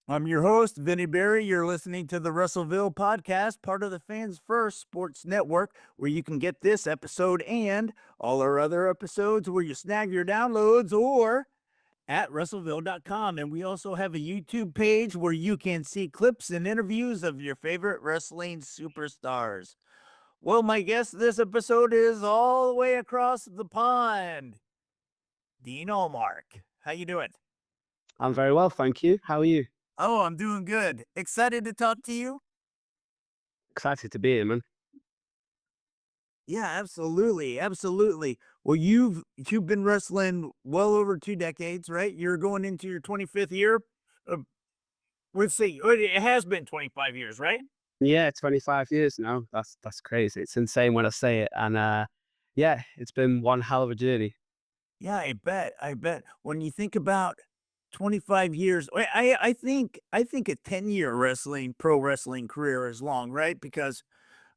I'm your host, Vinny Berry. You're listening to the Wrestleville podcast, part of the Fans First Sports Network, where you can get this episode and all our other episodes where you snag your downloads or at Wrestleville.com. And we also have a YouTube page where you can see clips and interviews of your favorite wrestling superstars. Well, my guest this episode is all the way across the pond, Dean Allmark. How you doing? I'm very well, thank you. How are you? Oh, I'm doing good. Excited to talk to you. Excited to be here, man. Yeah, absolutely, absolutely. Well, you've been wrestling well over 2 decades, right? You're going into your 25th year. Uh, let's see, it has been 25 years, right? Yeah, 25 years now. That's crazy. It's insane when I say it. And yeah, it's been one hell of a journey. Yeah, I bet. I bet. When you think about 25 years, I think a 10-year pro wrestling career is long, right? Because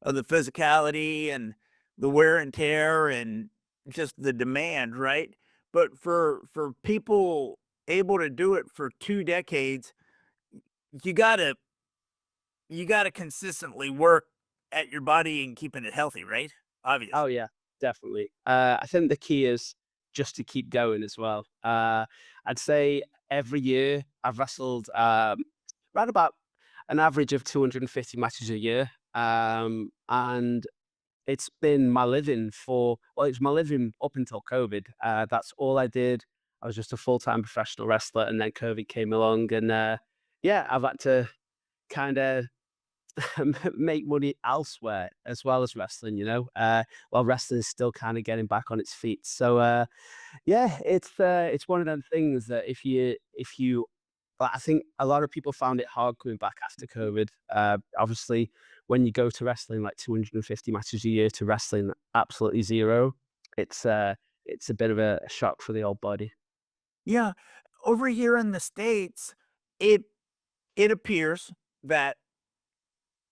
of the physicality and the wear and tear and just the demand, right? But for people able to do it for 2 decades, you gotta you gotta consistently work at your body and keeping it healthy, right? Oh Obviously. yeah, definitely. I think the key is just to keep going as well. I'd say every year I've wrestled around about an average of 250 matches a year. And it's been my living it's my living up until COVID. That's all I did. I was just a full-time professional wrestler, and then COVID came along, and yeah, I've had to kind of make money elsewhere as well as wrestling. While wrestling is still kind of getting back on its feet. So yeah, it's one of them things that if you I think a lot of people found it hard coming back after COVID. Obviously, when you go to wrestling like 250 matches a year to wrestling absolutely zero, it's uh, it's a bit of a shock for the old body. Yeah. Over here in the States, it it appears that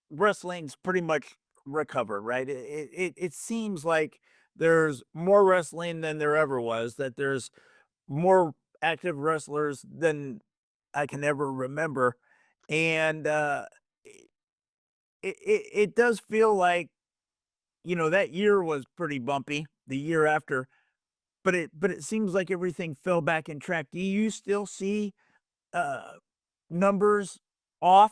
wrestling's pretty much recovered, right? It seems like there's more wrestling than there ever was, that there's more active wrestlers than I can ever remember. And it does feel like, that year was pretty bumpy, the year after, but it seems like everything fell back in track. Do you still see uh numbers off,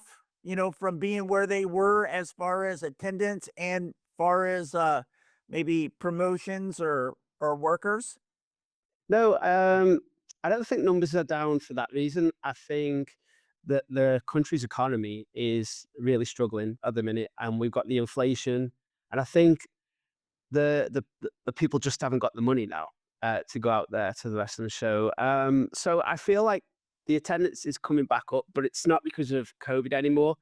from being where they were as far as attendance and far as maybe promotions or workers? No, I don't think numbers are down for that reason. I think that the country's economy is really struggling at the minute, and we've got the inflation, and I think the people just haven't got the money now to go out there to the wrestling show. So I feel like the attendance is coming back up, but it's not because of COVID anymore.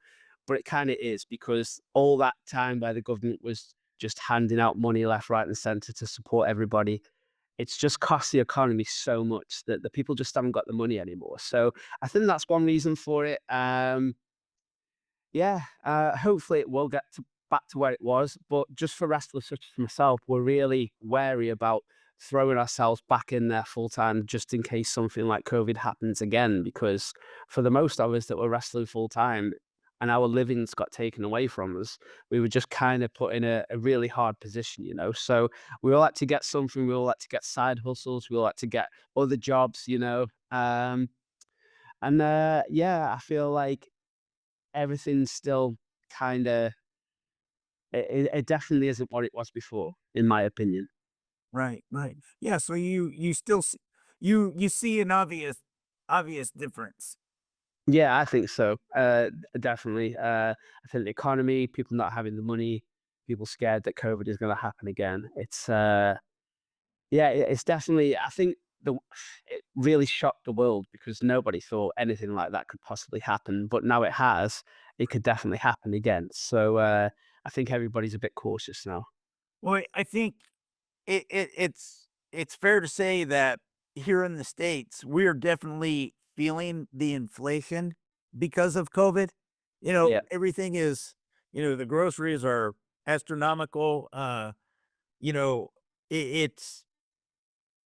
But it kind of is because all that time where the government was just handing out money left, right, and centre to support everybody, it's just cost the economy so much that the people just haven't got the money anymore. So I think that's one reason for it. Yeah, hopefully it will back to where it was, but just for wrestlers such as myself, we're really wary about throwing ourselves back in there full time just in case something like COVID happens again. Because for the most of us that were wrestling full time and our livings got taken away from us, we were just kind of put in a really hard position. So we all had to get something, we all had to get side hustles, we all had to get other jobs. And yeah, I feel like everything's still kinda it definitely isn't what it was before, in my opinion. Right, right. Yeah, so you still you see an obvious difference. Yeah, I think so, definitely, I think the economy, people not having the money, people scared that COVID is gonna happen again. Yeah, it's definitely I think it really shocked the world because nobody thought anything like that could possibly happen, but now it has, it could definitely happen again. So, I think everybody's a bit cautious now. Well, I think it's fair to say that here in the States, we're definitely feeling the inflation because of COVID. Yeah. Everything is, the groceries are astronomical. You know, it's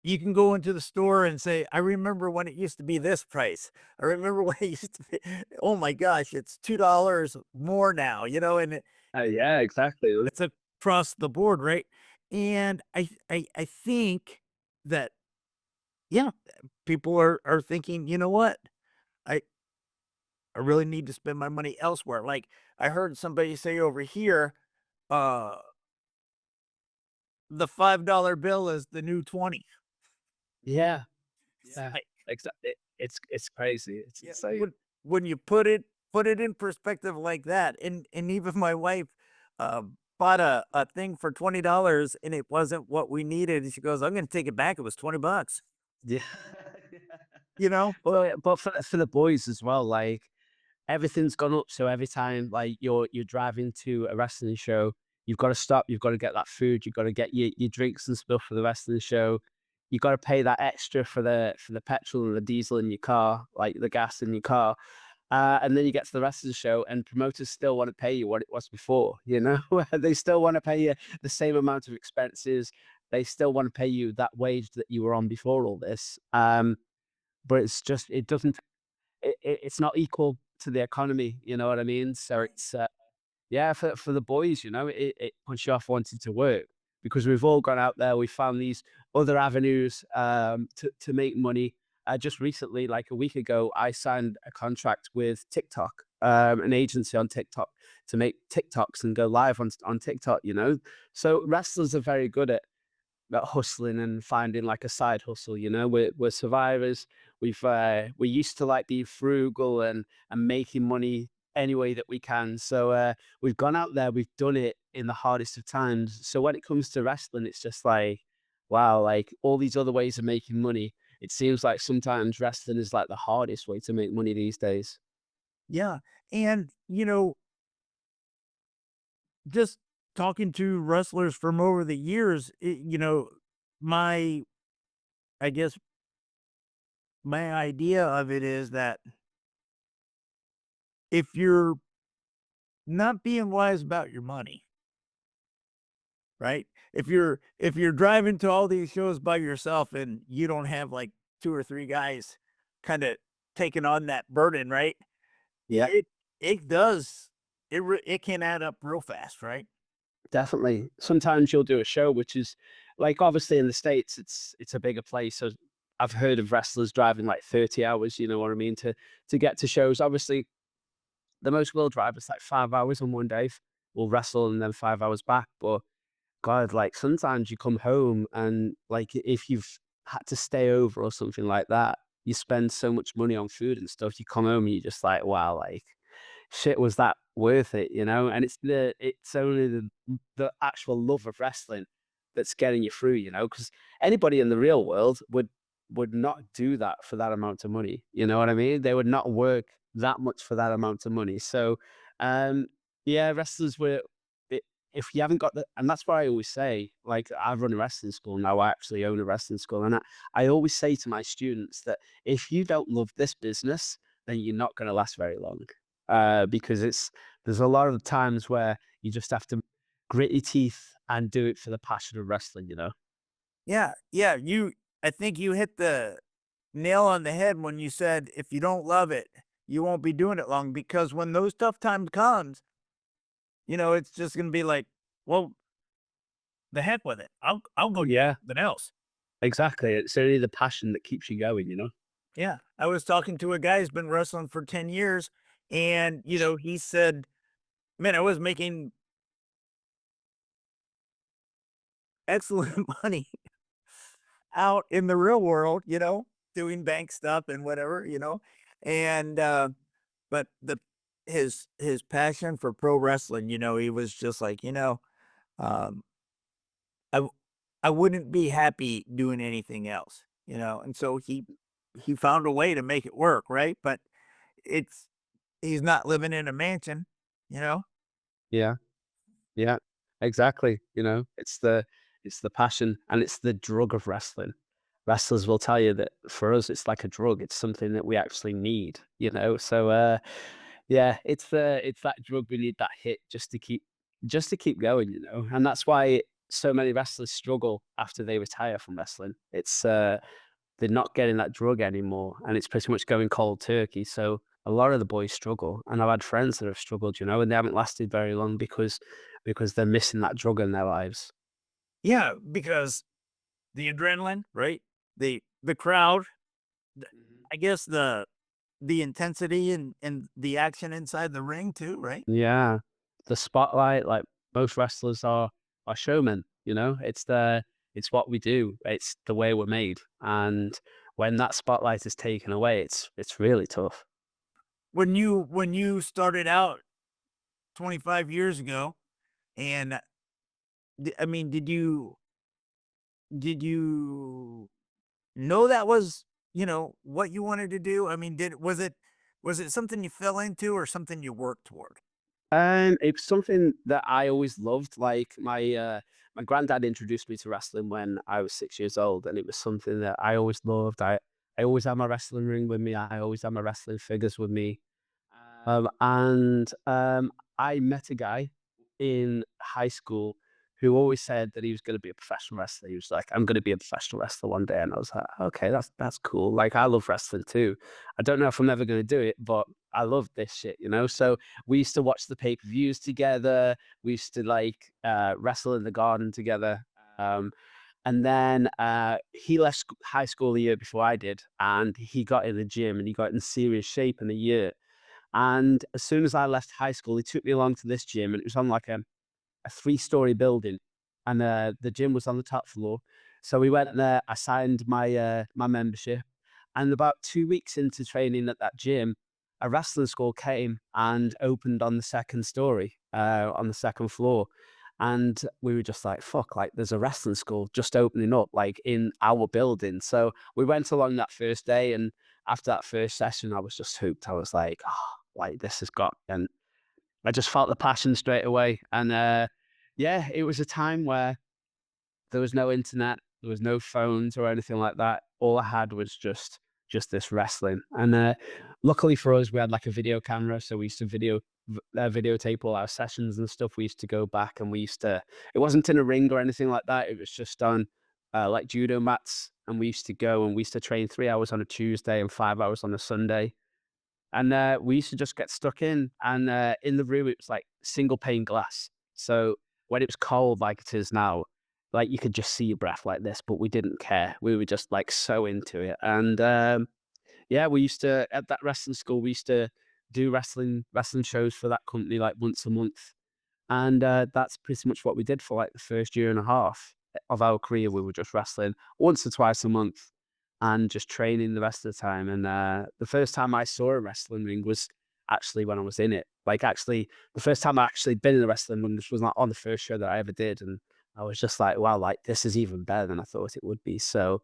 you can go into the store and say, "I remember when it used to be this price. I remember when it used to be, oh my gosh, it's $2 more now," and Yeah, exactly. it's across the board, right? And I think that, yeah, people are thinking, "You know what? I I really need to spend my money elsewhere." Like, I heard somebody say over here, uh, the $5 bill is the new 20. Yeah, yeah, Like, exactly. It's crazy. It's yeah, insane. when you put it in perspective like that, and even my wife, bought a thing for $20 and it wasn't what we needed, and she goes, "I'm gonna take it back, it was $20." Yeah. You know? Well, yeah, but for the boys as well, like everything's gone up. So every time like you're driving to a wrestling show, you've got to stop. You've got to get that food. You've got to get your drinks and stuff for the rest of the show. You got to pay that extra for the petrol and the diesel in your car, like the gas in your car. And then you get to the rest of the show, and promoters still want to pay you what it was before. They still want to pay you the same amount of expenses. They still want to pay you that wage that you were on before all this. But it's just it doesn't it's not equal to the economy, you know what I mean? So it's, yeah, for the boys, it puts you off wanting to work because we've all gone out there, we found these other avenues, to make money. Just recently, like a week ago, I signed a contract with TikTok, an agency on TikTok to make TikToks and go live on TikTok, you know? So wrestlers are very good at hustling and finding like a side hustle. We're survivors. We're used to like being frugal and making money any way that we can. So we've gone out there, we've done it in the hardest of times. So when it comes to wrestling, it's just like, wow, like all these other ways of making money. It seems like sometimes wrestling is like the hardest way to make money these days. Yeah, and, just talking to wrestlers from over the years, my I guess my idea of it is that if you're not being wise about your money, right? If you're driving to all these shows by yourself and you don't have like 2 or 3 guys kinda taking on that burden, right? Yeah. It it does. It can add up real fast, right? Definitely. Sometimes you'll do a show which is like obviously in the States it's a bigger place. So I've heard of wrestlers driving like 30 hours, you know what I mean, to get to shows. Obviously, the most will drive is like 5 hours on one day. We'll wrestle and then 5 hours back. But God, like sometimes you come home and like if you've had to stay over or something like that, you spend so much money on food and stuff. You come home and you're just like, wow, like shit, was that worth it, you know? And it's only the actual love of wrestling that's getting you through, you know? Because anybody in the real world would not do that for that amount of money. You know what I mean? They would not work that much for that amount of money. So, um, yeah, wrestlers were. If you haven't got the, and that's why I always say, like, I run a wrestling school now. I actually own a wrestling school, and I always say to my students that if you don't love this business, then you're not going to last very long because there's a lot of times where you just have to grit your teeth and do it for the passion of wrestling, you know? Yeah, yeah, I think you hit the nail on the head when you said, "If you don't love it, you won't be doing it long," because when those tough times comes, it's just gonna be like, "Well, the heck with it. I'll go do Yeah, something else." exactly. It's only the passion that keeps you going, you know? Yeah, I was talking to a guy who's been wrestling for 10 years, and, he said, "Man, I was making excellent money out in the real world, doing bank stuff and whatever, and, but his passion for pro wrestling, he was just like, um, I w I wouldn't be happy doing anything else, and so he found a way to make it work, right? But it's he's not living in a mansion, you know? Yeah. Yeah, exactly. It's the passion and it's the drug of wrestling. Wrestlers will tell you that for us, it's like a drug. It's something that we actually need, you know? So, yeah, it's that drug we need that hit just to keep going, you know? And that's why so many wrestlers struggle after they retire from wrestling. It's they're not getting that drug anymore, and it's pretty much going cold turkey. So a lot of the boys struggle, and I've had friends that have struggled, and they haven't lasted very long because they're missing that drug in their lives. Yeah, because the adrenaline, right? The crowd, th Mhm. I guess the intensity and the action inside the ring too, right? Yeah, the spotlight, like most wrestlers are showmen. It's what we do. It's the way we're made, and when that spotlight is taken away, it's really tough. When you started out 25 years ago, and I mean, did you know that was, what you wanted to do? I mean, did was it something you fell into or something you worked toward? It's something that I always loved. Like my granddad introduced me to wrestling when I was 6 years old, and it was something that I always loved. I always had my wrestling ring with me. I always had my wrestling figures with me. And I met a guy in high school who always said that he was going to be a professional wrestler. He was like, "I'm going to be a professional wrestler one day," and I was like, "Okay, that's cool." Like I love wrestling too. I don't know if I'm ever going to do it, but I love this shit. So we used to watch the pay-per-views together. We used to wrestle in the garden together. And then he left high school a year before I did, and he got in the gym and he got in serious shape in a year. And as soon as I left high school, he took me along to this gym, and it was on like a three-story building, and the gym was on the top floor. So we went there. I signed my membership, and about 2 weeks into training at that gym, a wrestling school came and opened on the second story, on the second floor. And we were just like, fuck, like there's a wrestling school just opening up like in our building. So we went along that first day, and after that first session, I was just hooked. I was like, oh, like this has got, and I just felt the passion straight away. And yeah, it was a time where there was no internet, there was no phones or anything like that. All I had was just this wrestling. And luckily for us, we had like a video camera, so we used to videotape all our sessions and stuff. We used to go back, and we used to. It wasn't in a ring or anything like that. It was just on like judo mats, and we used to go and we used to train 3 hours on a Tuesday and 5 hours on a Sunday. And we used to just get stuck in, and in the room, it was like single pane glass. So when it was cold like it is now, like you could just see your breath like this, but we didn't care. We were just like so into it. And yeah, we used to at that wrestling school, we used to do wrestling shows for that company like once a month. And that's pretty much what we did for like the first year and a half of our career. We were just wrestling once or twice a month and just training the rest of the time. And the first time I saw a wrestling ring was actually when I was in it. Like, actually, the first time I actually been in a wrestling ring was not on the first show that I ever did. And I was just like, wow, like this is even better than I thought it would be. So,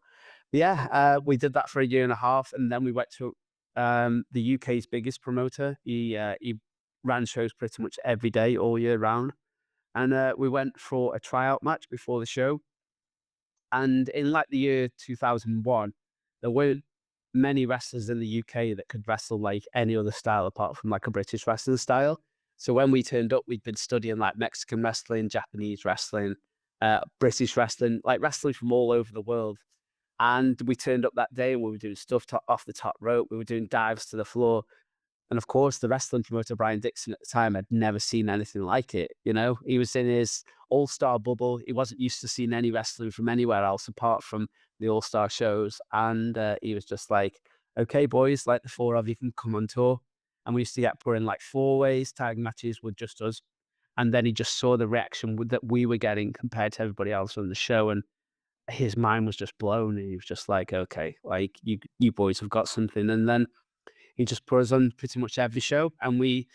yeah, we did that for a year and a half. And then we went to the UK's biggest promoter. He ran shows pretty much every day, all year round. And we went for a tryout match before the show. And in like the year 2001, there weren't many wrestlers in the UK that could wrestle like any other style apart from like a British wrestling style. So when we turned up, we'd been studying like Mexican wrestling, Japanese wrestling, British wrestling, like wrestling from all over the world. And we turned up that day and we were doing stuff off the top rope. We were doing dives to the floor. And of course, the wrestling promoter, Brian Dixon, at the time had never seen anything like it. He was in his all star bubble. He wasn't used to seeing any wrestling from anywhere else apart from the all star shows. And he was just like, okay, boys, like the four of you can come on tour. And we used to get put in like four ways, tag matches with just us. And then he just saw the reaction that we were getting compared to everybody else on the show. And his mind was just blown. And he was just like, okay, like you boys have got something. And then he just put us on pretty much every show, and we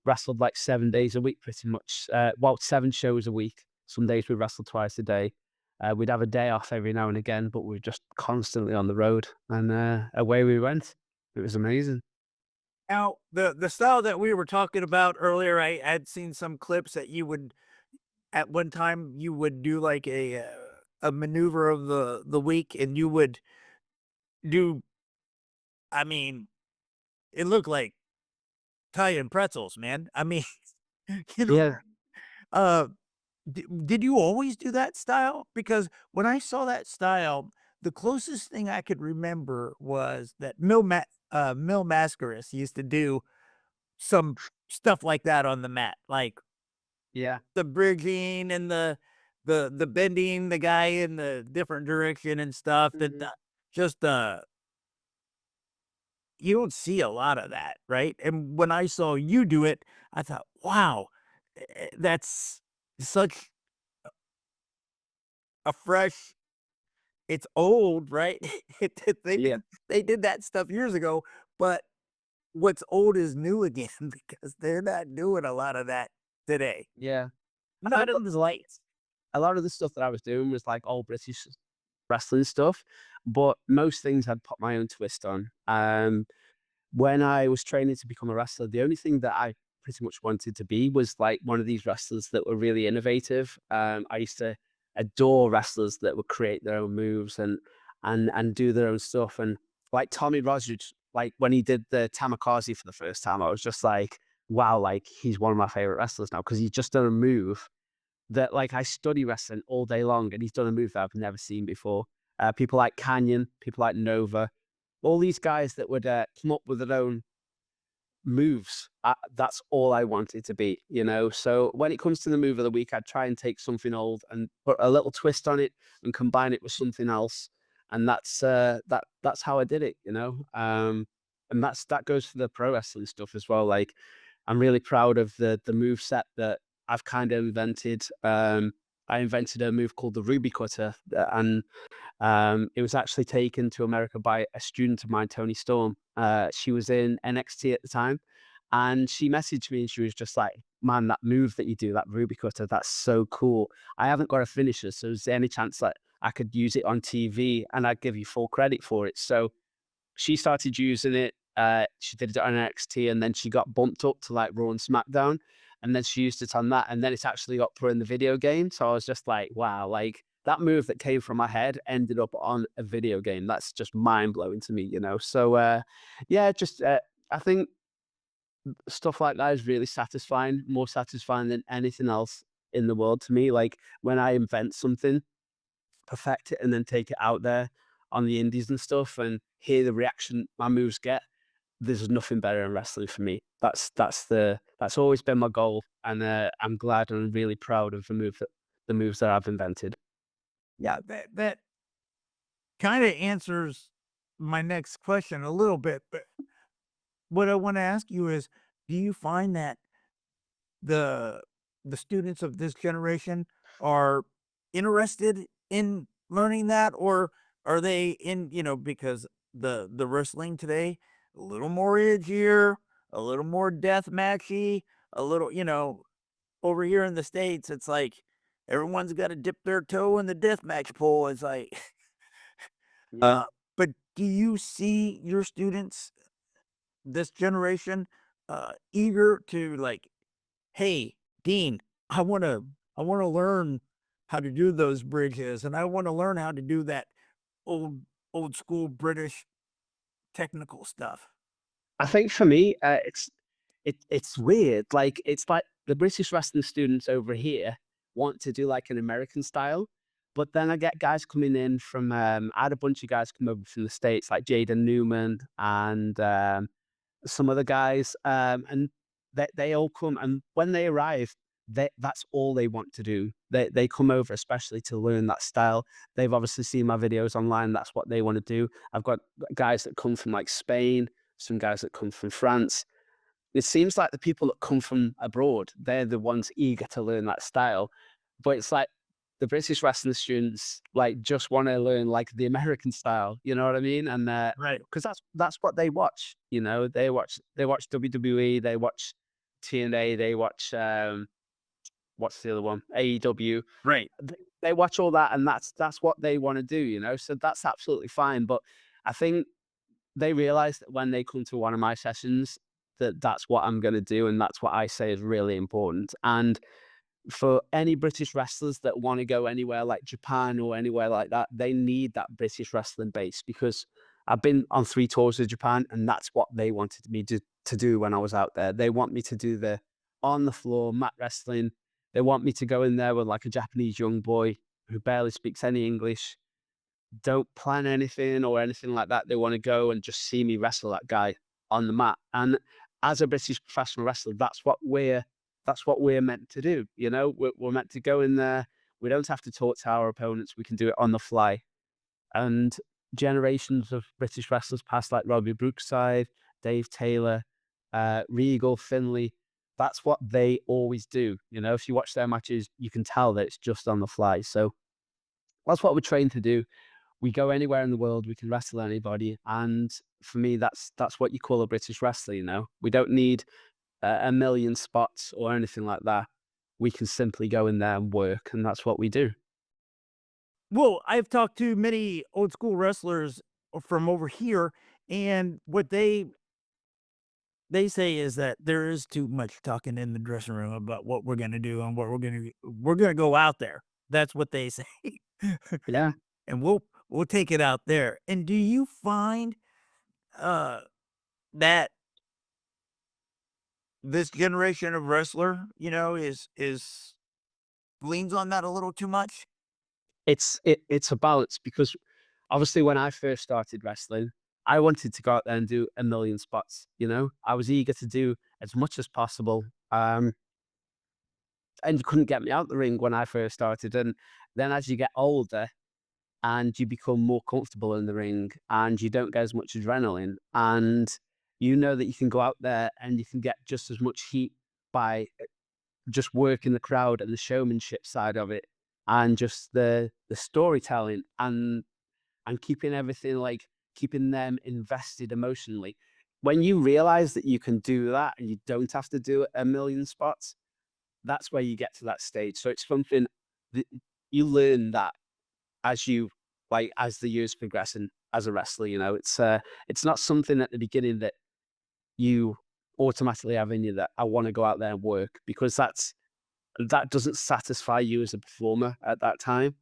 wrestled like 7 days a week, pretty much. Well, 7 shows a week. Some days we wrestled twice a day. We'd have a day off every now and again, but we were just constantly on the road, and away we went. It was amazing. Now, the style that we were talking about earlier, I had seen some clips that you would at one time you would do like a maneuver of the week, and you would do. I mean, it looked like Italian pretzels, man. I mean, you know, Yeah. uh, Did you always do that style? Because when I saw that style, the closest thing I could remember was that Mil Mascaris used to do some stuff like that on the mat, like Yeah. the bridging and the bending the guy in the different direction and stuff that, Mhm. just, you don't see a lot of that, right? And when I saw you do it, I thought, "Wow, that's such a fresh." It's old, right? They Yeah. did they did that stuff years ago, but what's old is new again because they're not doing a lot of that today. Yeah. Not in the lights. A lot of the stuff that I was doing was like old British wrestling stuff, but most things I'd put my own twist on. When I was training to become a wrestler, the only thing that I pretty much wanted to be was like one of these wrestlers that were really innovative. I used to adore wrestlers that would create their own moves and do their own stuff. And like Tommy Rogers, like when he did the Tamakaze for the first time, I was just like, wow, like he's one of my favorite wrestlers now because he's just done a move that like I study wrestling all day long, and he's done a move that I've never seen before. People like Canyon, people like Nova, all these guys that would come up with their own moves. That's all I wanted to be, you know. So when it comes to the move of the week, I'd try and take something old and put a little twist on it and combine it with something else. And that's how I did it, you know. And that goes for the pro wrestling stuff as well. Like I'm really proud of the move set that I've kind of invented. I invented a move called the Ruby Cutter, and it was actually taken to America by a student of mine, Tony Storm. She was in NXT at the time, and she messaged me and she was just like, "Man, that move that you do, that Ruby Cutter, that's so cool. I haven't got a finisher, so is there any chance that I could use it on TV and I'd give you full credit for it?" So she started using it. She did it on NXT, and then she got bumped up to like Raw and SmackDown, and then she used it on that, and then it's actually got put in the video game. So I was just like, wow, like that move that came from my head ended up on a video game. That's just mind blowing to me, you know. So yeah, just I think stuff like that is really satisfying, more satisfying than anything else in the world to me. Like when I invent something, perfect it, and then take it out there on the indies and stuff, and hear the reaction my moves get. There's nothing better in wrestling for me. That's always been my goal, and I'm glad and really proud of the moves that I've invented. Yeah, that kinda answers my next question a little bit, but what I wanna ask you is, do you find that the the students of this generation are interested in learning that, or are they in, because the wrestling today, a little more edgier, a little more death matchy, a little, over here in the States, it's like everyone's got to dip their toe in the death match pool. It's like, Yeah. uh, but do you see your students, this generation, eager to like, "Hey, Dean, I wanna learn how to do those bridges, and I wanna learn how to do that old old school British technical stuff." I think for me, it's weird. Like it's like the British wrestling students over here want to do like an American style, but then I get guys coming in from. I had a bunch of guys come over from the States, like Jaden Newman and some other guys, and they all come, and when they arrive, that's all they want to do. They come over especially to learn that style. They've obviously seen my videos online. That's what they want to do. I've got guys that come from like Spain, some guys that come from France. It seems like the people that come from abroad, they're the ones eager to learn that style. But it's like the British wrestling students like just want to learn like the American style, you know what I mean? And Right, because that's what they watch, you know. They watch WWE, they watch TNA, they watch what's the other one? AEW. right. They watch all that, and that's what they want to do, you know. So that's absolutely fine. But I think they realize that when they come to one of my sessions, that that's what I'm gonna do, and that's what I say is really important. And for any British wrestlers that wanna go anywhere like Japan or anywhere like that, they need that British wrestling base because I've been on 3 tours of Japan, and that's what they wanted me to do when I was out there. They want me to do the on the floor mat wrestling, They want me to go in there with like a Japanese young boy who barely speaks any English, don't plan anything or anything like that. They want to go and just see me wrestle that guy on the mat. And as a British professional wrestler, that's what we're meant to do. You know, we're meant to go in there. We don't have to talk to our opponents. We can do it on the fly. And generations of British wrestlers past, like Robbie Brookside, Dave Taylor, Regal, Finley, that's what they always do. You know, if you watch their matches, you can tell that it's just on the fly. So that's what we're trained to do. We go anywhere in the world, we can wrestle anybody, and for me, that's what you call a British wrestler. You know, we don't need a million spots or anything like that. We can simply go in there and work, and that's what we do. Well, I've talked to many old school wrestlers from over here, and what they say is that there is too much talking in the dressing room about what we're gonna do and what we're gonna go out there. That's what they say. Yeah, And we'll take it out there. And do you find, uh, that this generation of wrestler, is leans on that a little too much? it's a balance because obviously when I first started wrestling, I wanted to go out there and do a million spots. You know, I was eager to do as much as possible. And you couldn't get me out the ring when I first started. And then as you get older and you become more comfortable in the ring and you don't get as much adrenaline and you know that you can go out there and you can get just as much heat by just working the crowd and the showmanship side of it and just the storytelling and keeping everything like keeping them invested emotionally. When you realize that you can do that and you don't have to do a million spots, that's where you get to that stage. So it's something that you learn that as you like as the years progress and as a wrestler, you know, it's not something at the beginning that you automatically have in you that I want to go out there and work because that doesn't satisfy you as a performer at that time.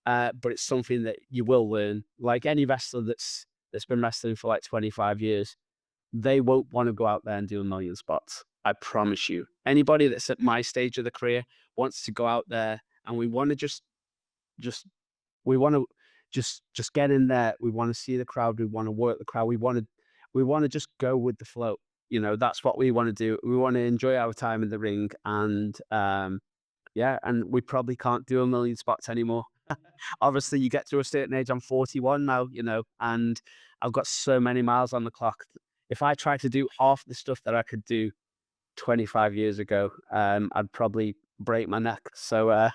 But it's something that you will learn. Like any wrestler that's been wrestling for like 25 years, they won't want to go out there and do a million spots. I promise you. Anybody that's at my stage of the career wants to go out there and we want to just we want to just get in there. We want to see the crowd. We want to work the crowd. We want to just go with the flow. You know, that's what we want to do. We want to enjoy our time in the ring, and yeah, and we probably can't do a million spots anymore. Obviously, you get to a certain age. I'm 41 now, you know, and I've got so many miles on the clock. If I try to do half the stuff that I could do 25 years ago, I'd probably break my neck. So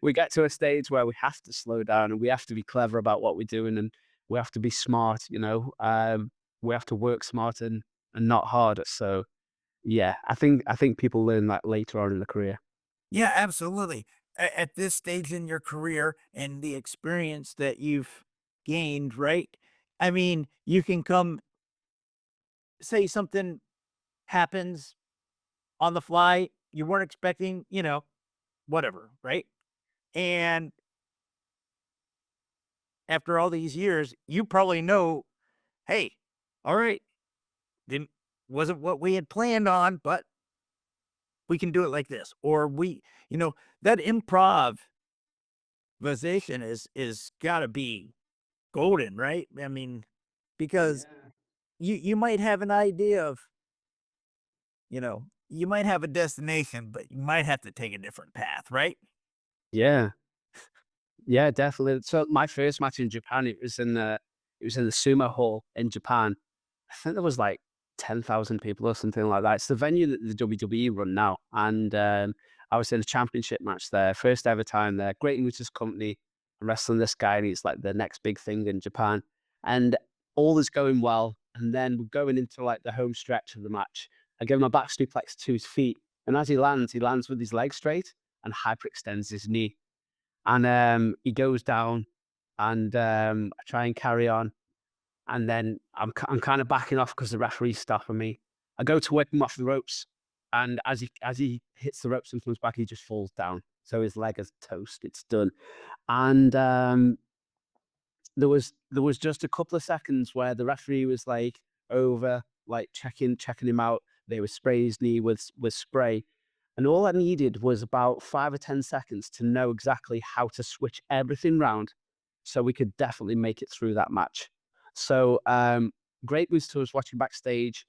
we get to a stage where we have to slow down and we have to be clever about what we're doing and we have to be smart, you know. We have to work smart and not harder. So yeah, I think people learn that later on in the career. Yeah, absolutely. At this stage in your career and the experience that you've gained, right? I mean, you can come say something happens on the fly, you weren't expecting, whatever, right? And after all these years, you probably know, hey, all right, didn't wasn't what we had planned on, but we can do it like this. Or that improvisation is gotta be golden, right? I mean, because Yeah. you might have an idea of, you might have a destination, but you might have to take a different path, right? Yeah. Yeah, definitely. So my first match in Japan, it was in the sumo hall in Japan. I think there was like 10,000 people or something like that. It's the venue that the WWE run now. And I was in a championship match there, first ever time there. Great English company wrestling this guy, and he's like the next big thing in Japan. And all is going well. And then we're going into like the home stretch of the match. I give him a back suplex to his feet. And as he lands with his leg straight and hyperextends his knee. And he goes down, and I try and carry on, and then I'm kind of backing off because the referee's stopping me. I go to whip him off the ropes, and as he hits the ropes and comes back, he just falls down. So his leg is toast. It's done. And there was just a couple of seconds where the referee was like over, like checking him out. They would spray his knee with spray, And all I needed was about 5 or 10 seconds to know exactly how to switch everything round so we could definitely make it through that match. So Great Booster was watching backstage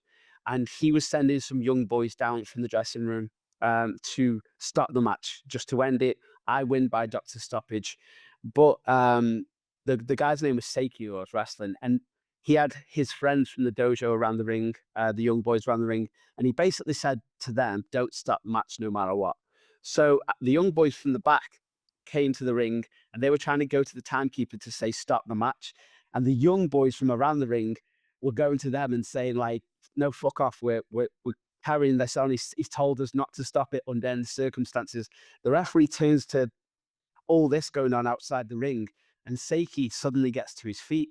and he was sending some young boys down from the dressing room to start the match, just to end it. I win by doctor stoppage. But the guy's name was Seiki who I was wrestling, and he had his friends from the dojo around the ring, the young boys around the ring, and he basically said to them, "Don't stop the match no matter what." So the young boys from the back came to the ring, and they were trying to go to the timekeeper to say, "Stop the match." And the young boys from around the ring were going to them and saying, like, "No, fuck off. We're carrying this on. He's told us not to stop it under any circumstances." The referee turns to all this going on outside the ring, and Seiki suddenly gets to his feet.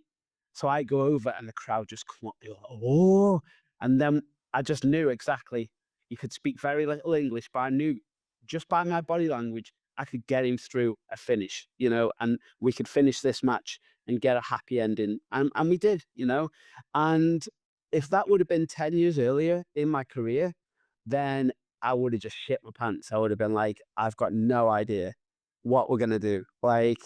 So I go over and the crowd just come up, they're like, "Oh," and then I just knew exactly. He could speak very little English, but I knew just by my body language, I could get him through a finish, and we could finish this match and get a happy ending. And we did, And if that would have been 10 years earlier in my career, then I would have just shit my pants. I would have been like, I've got no idea what we're gonna do. Like,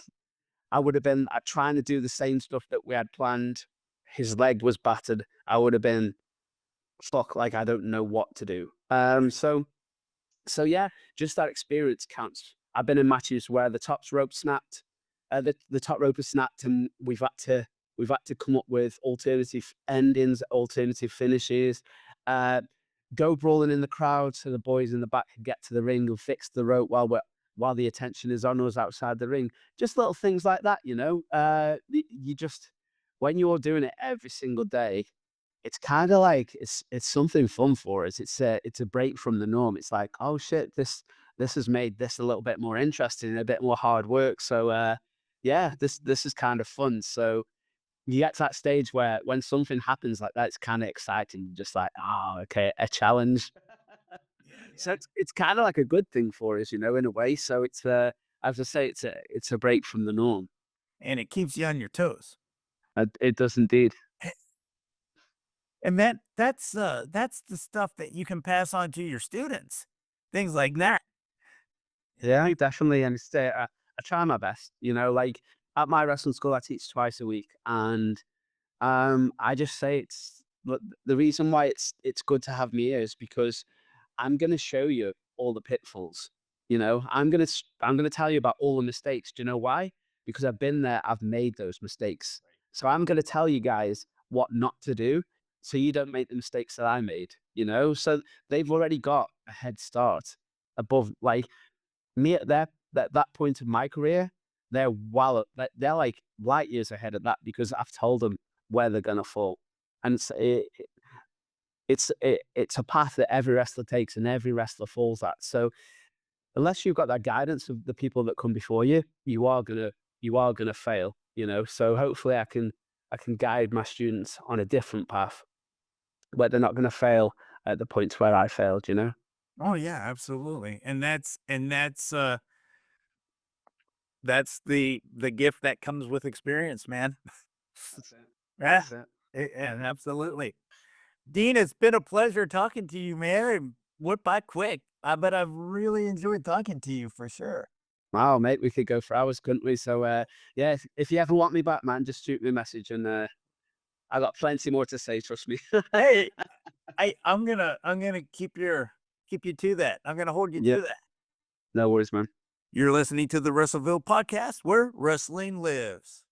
I would have been trying to do the same stuff that we had planned. His leg was battered. I would have been, fuck, like I don't know what to do. So yeah, just that experience counts. I've been in matches where the top rope snapped, the top rope is snapped, and we've had to come up with alternative endings, alternative finishes, uh, go brawling in the crowd so the boys in the back can get to the ring and fix the rope while the attention is on us outside the ring. Just little things like that, you just when you're doing it every single day, it's kinda like it's something fun for us. It's a break from the norm. It's like, "Oh, shit, this has made this a little bit more interesting and a bit more hard work." So, yeah, this is kind of fun. So, you get to that stage where when something happens like that, it's kinda exciting. You're just like, "Oh, okay, a challenge." So it's kinda like a good thing for us, in a way. So it's, as I say, it's a break from the norm. And it keeps you on your toes. It does indeed. And that's the stuff that you can pass on to your students. Things like that. Yeah, definitely, and I try my best, like, at my wrestling school, I teach twice a week, and, I just say the reason why it's good to have me here is because I'm gonna show you all the pitfalls, I'm gonna tell you about all the mistakes. Do you know why? Because I've been there, I've made those mistakes. So I'm gonna tell you guys what not to do, so you don't make the mistakes that I made, So they've already got a head start above, like, me at that point in my career. They're like light years ahead of that because I've told them where they're gonna fall. And it's a path that every wrestler takes and every wrestler falls at. So unless you've got that guidance of the people that come before you, you are gonna fail, So hopefully I can guide my students on a different path where they're not gonna fail at the points where I failed. Oh yeah, absolutely. That's the gift that comes with experience, man. That's it. Yeah, That's it. and absolutely. Dean, it's been a pleasure talking to you, man. It went by quick, but I've really enjoyed talking to you for sure. Wow, mate, we could go for hours, couldn't we? So, yeah, if you ever want me back, man, just shoot me a message, and I got plenty more to say. Trust me. Hey, I'm gonna keep you to that. I'm gonna hold you Yeah, to that. no worries, man. You're listening to the Wrestleville podcast, where wrestling lives.